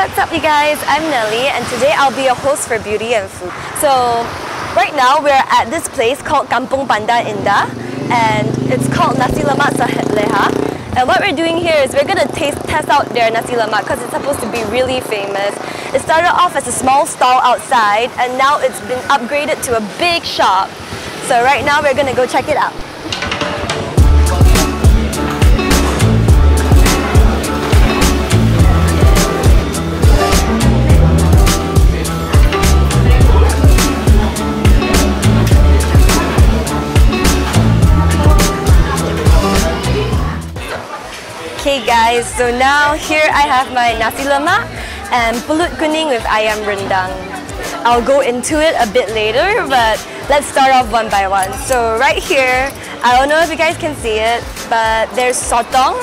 What's up, you guys? I'm Nelly, and today I'll be your host for Beauty and Food. So, right now we're at this place called Kampung Bandar Indah, and it's called Nasi Lemak Leha. And what we're doing here is we're gonna test out their Nasi Lemak because it's supposed to be really famous. It started off as a small stall outside, and now it's been upgraded to a big shop. So right now we're gonna go check it out. Okay guys, so now here I have my Nasi Lemak and pulut kuning with ayam rendang. I'll go into it a bit later, but let's start off one by one. So right here, I don't know if you guys can see it, but there's sotong,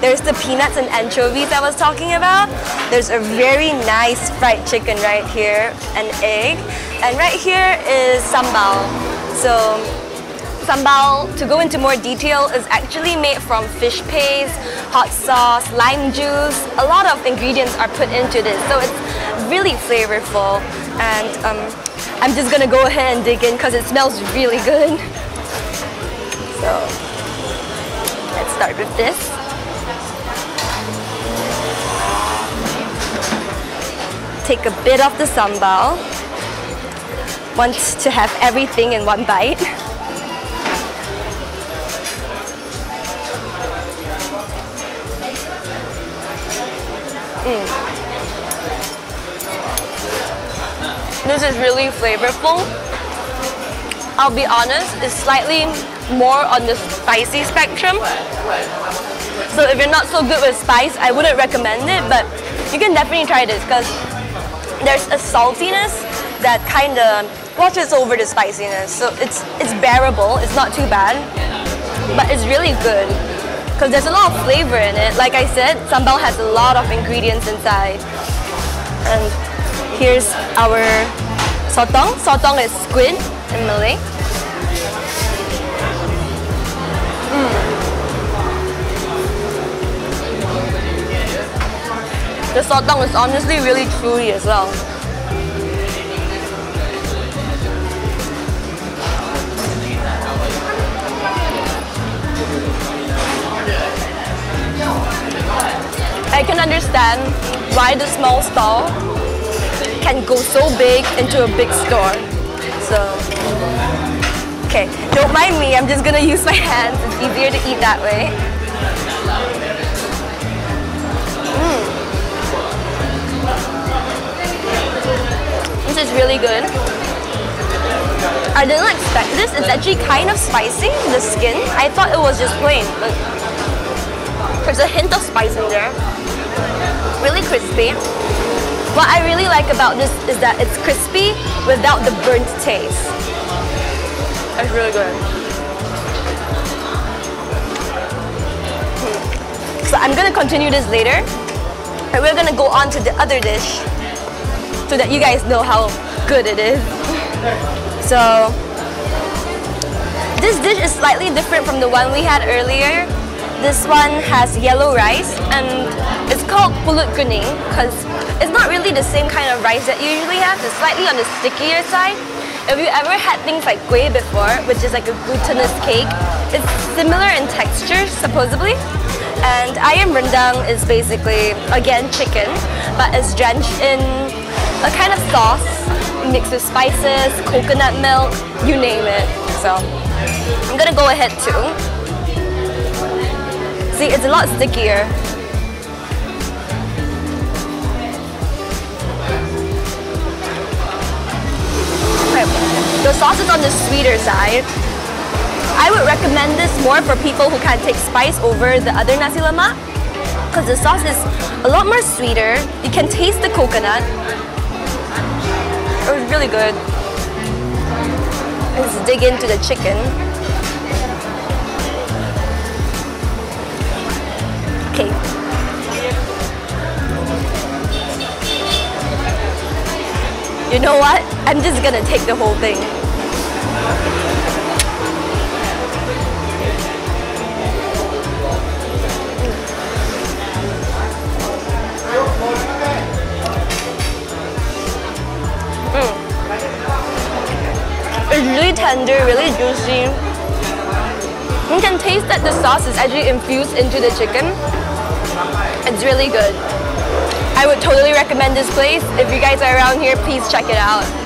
there's the peanuts and anchovies I was talking about, there's a very nice fried chicken right here, an egg, and right here is sambal. So sambal, to go into more detail, is actually made from fish paste, hot sauce, lime juice. A lot of ingredients are put into this, so it's really flavorful. And I'm just gonna go ahead and dig in because it smells really good. So let's start with this. Take a bit of the sambal. Want to have everything in one bite. This is really flavorful. I'll be honest, it's slightly more on the spicy spectrum. So if you're not so good with spice, I wouldn't recommend it, but you can definitely try this because there's a saltiness that kind of washes over the spiciness. So it's bearable, it's not too bad, but it's really good because there's a lot of flavor in it. Like I said, sambal has a lot of ingredients inside. And here's our sotong. Sotong is squid in Malay. The sotong is honestly really chewy as well. I can understand why the small stall can go so big into a big store. So, okay, don't mind me, I'm just gonna use my hands. It's easier to eat that way. This is really good. I didn't expect this. It's actually kind of spicy, the skin. I thought it was just plain, but there's a hint of spice in there. Really crispy. What I really like about this is that it's crispy without the burnt taste. That's really good. So I'm gonna continue this later, and we're gonna go on to the other dish so that you guys know how good it is. So this dish is slightly different from the one we had earlier. This one has yellow rice, and it's called pulut kuning because it's not really the same kind of rice that you usually have. It's slightly on the stickier side. If you ever had things like kueh before, which is like a glutinous cake, it's similar in texture, supposedly. And ayam rendang is basically, again, chicken, but it's drenched in a kind of sauce mixed with spices, coconut milk, you name it. So I'm gonna go ahead too. See, it's a lot stickier. Okay. The sauce is on the sweeter side. I would recommend this more for people who can't take spice over the other Nasi Lemak because the sauce is a lot more sweeter. You can taste the coconut. It was really good. Let's dig into the chicken. Okay. You know what? I'm just gonna take the whole thing. tender, really juicy. You can taste that the sauce is actually infused into the chicken. It's really good. I would totally recommend this place. If you guys are around here, please check it out.